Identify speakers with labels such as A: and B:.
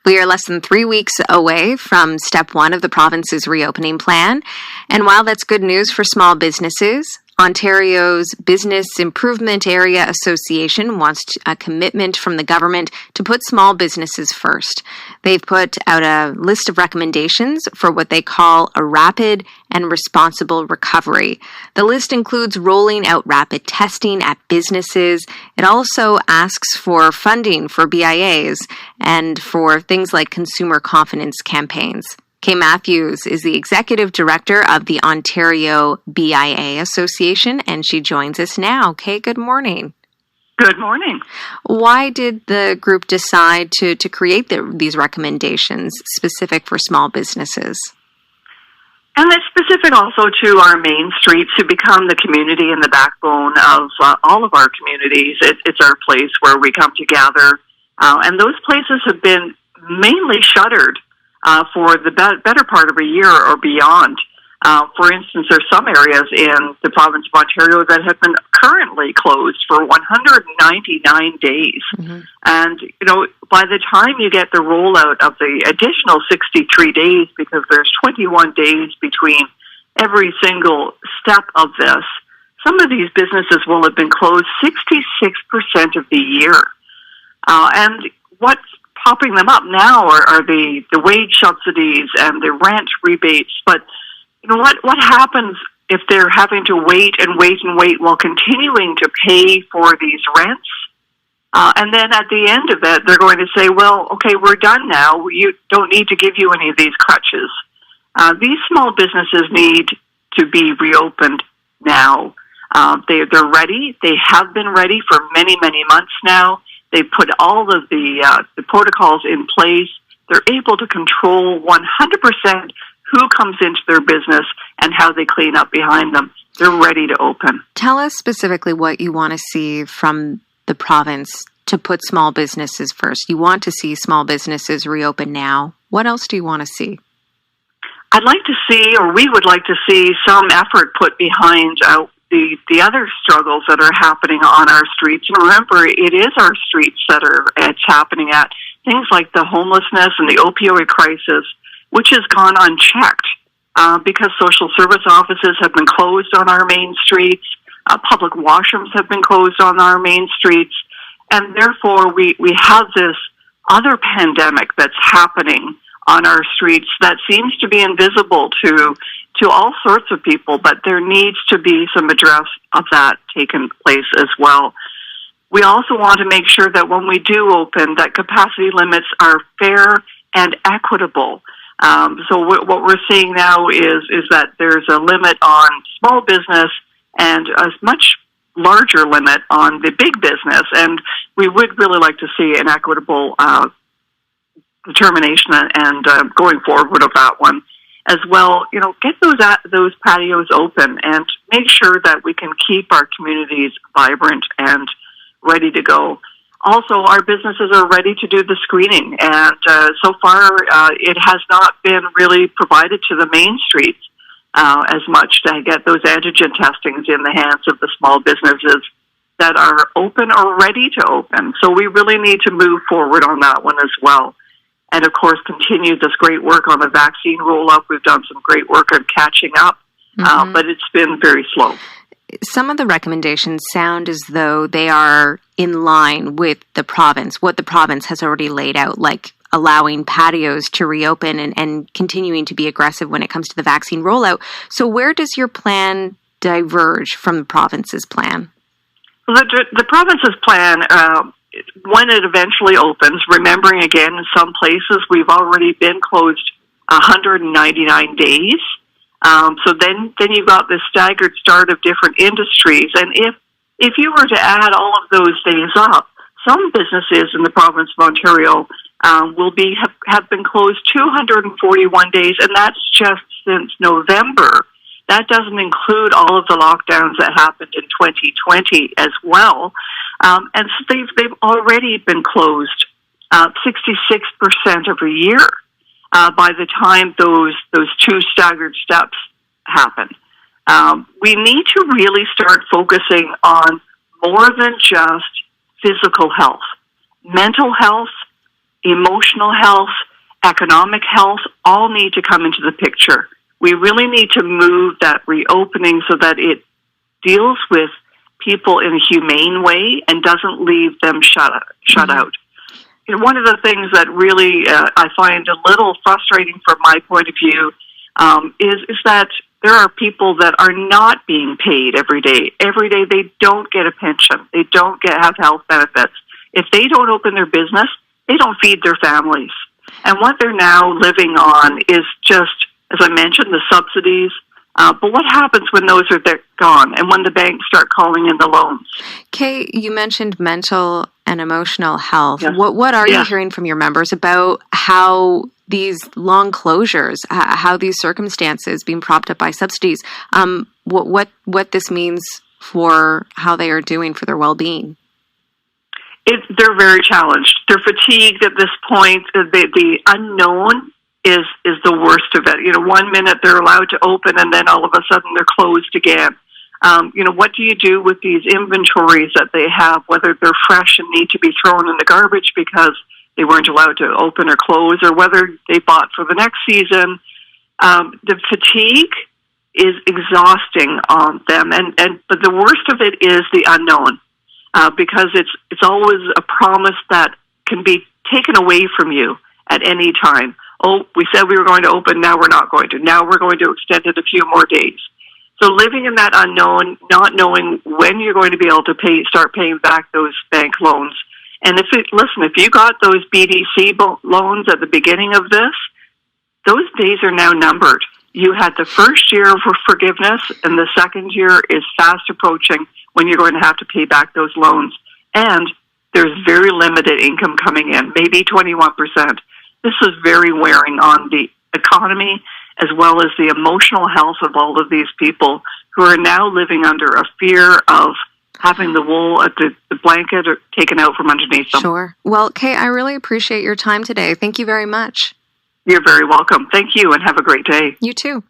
A: We are less than 3 weeks away from step one of the province's reopening plan. And while that's good news for small businesses, Ontario's Business Improvement Area Association wants a commitment from the government to put small businesses first. They've put out a list of recommendations for what they call a rapid and responsible recovery. The list includes rolling out rapid testing at businesses. It also asks for funding for BIAs and for things like consumer confidence campaigns. Kay Matthews is the executive director of the Ontario BIAA Association, and she joins us now. Kay, good morning.
B: Good morning.
A: Why did the group decide to create these recommendations specific for small businesses?
B: And it's specific also to our main streets to become the community and the backbone of all of our communities. It's our place where we come together, and those places have been mainly shuttered for the better part of a year or beyond. For instance, there's some areas in the province of Ontario that have been currently closed for 199 days. Mm-hmm. And, by the time you get the rollout of the additional 63 days, because there's 21 days between every single step of this, some of these businesses will have been closed 66% of the year. And what's popping them up now are the wage subsidies and the rent rebates. But what happens if they're having to wait and wait and wait while continuing to pay for these rents? And then at the end of it, they're going to say, well, okay, we're done now. You don't need to give you any of these crutches. These small businesses need to be reopened now. They're ready. They have been ready for many, many months now. They put all of the protocols in place. They're able to control 100% who comes into their business and how they clean up behind them. They're ready to open.
A: Tell us specifically what you want to see from the province to put small businesses first. You want to see small businesses reopen now. What else do you want to see?
B: I'd like to see, or we would like to see, some effort put behind the other struggles that are happening on our streets. And remember, it is our streets that it's happening at. Things like the homelessness and the opioid crisis, which has gone unchecked because social service offices have been closed on our main streets, public washrooms have been closed on our main streets, and therefore we have this other pandemic that's happening on our streets that seems to be invisible to all sorts of people, but there needs to be some address of that taking place as well. We also want to make sure that when we do open, that capacity limits are fair and equitable. So what we're seeing now is that there's a limit on small business and a much larger limit on the big business, and we would really like to see an equitable determination and going forward of that one as well. Get those patios open and make sure that we can keep our communities vibrant and ready to go. Also, our businesses are ready to do the screening, and so far it has not been really provided to the main streets as much to get those antigen testings in the hands of the small businesses that are open or ready to open. So we really need to move forward on that one as well. And, of course, continue this great work on the vaccine roll-up. We've done some great work on catching up, but it's been very slow.
A: Some of the recommendations sound as though they are in line with the province, what the province has already laid out, like allowing patios to reopen and continuing to be aggressive when it comes to the vaccine rollout. So where does your plan diverge from the province's plan?
B: Well, the province's plan, when it eventually opens, remembering again, in some places we've already been closed 199 days. So then you've got this staggered start of different industries. And if you were to add all of those days up, some businesses in the province of Ontario have been closed 241 days, and that's just since November. That doesn't include all of the lockdowns that happened in 2020 as well. And so they've already been closed 66% of a year by the time those two staggered steps happen. We need to really start focusing on more than just physical health. Mental health, emotional health, economic health, all need to come into the picture. We really need to move that reopening so that it deals with people in a humane way and doesn't leave them shut out. You know, one of the things that really I find a little frustrating from my point of view is that there are people that are not being paid every day. Every day they don't get a pension. They don't have health benefits. If they don't open their business, they don't feed their families. And what they're now living on is just, as I mentioned, the subsidies. But what happens when those are gone and when the banks start calling in the loans?
A: Kay, you mentioned mental and emotional health.
B: Yes.
A: What are you hearing from your members about how these long closures, how these circumstances being propped up by subsidies, what this means for how they are doing for their well-being?
B: They're very challenged. They're fatigued at this point. The unknown is the worst of it. You know, 1 minute they're allowed to open and then all of a sudden they're closed again. You know, what do you do with these inventories that they have, whether they're fresh and need to be thrown in the garbage because they weren't allowed to open or close, or whether they bought for the next season? The fatigue is exhausting on them, but the worst of it is the unknown, because it's always a promise that can be taken away from you at any time. Oh, we said we were going to open, now we're not going to. Now we're going to extend it a few more days. So living in that unknown, not knowing when you're going to be able to start paying back those bank loans. And if you got those BDC loans at the beginning of this, those days are now numbered. You had the first year for forgiveness, and the second year is fast approaching when you're going to have to pay back those loans. And there's very limited income coming in, maybe 21%. This is very wearing on the economy as well as the emotional health of all of these people who are now living under a fear of having the wool, the blanket taken out from underneath them.
A: Sure. Well, Kay, I really appreciate your time today. Thank you very much.
B: You're very welcome. Thank you, and have a great day.
A: You too.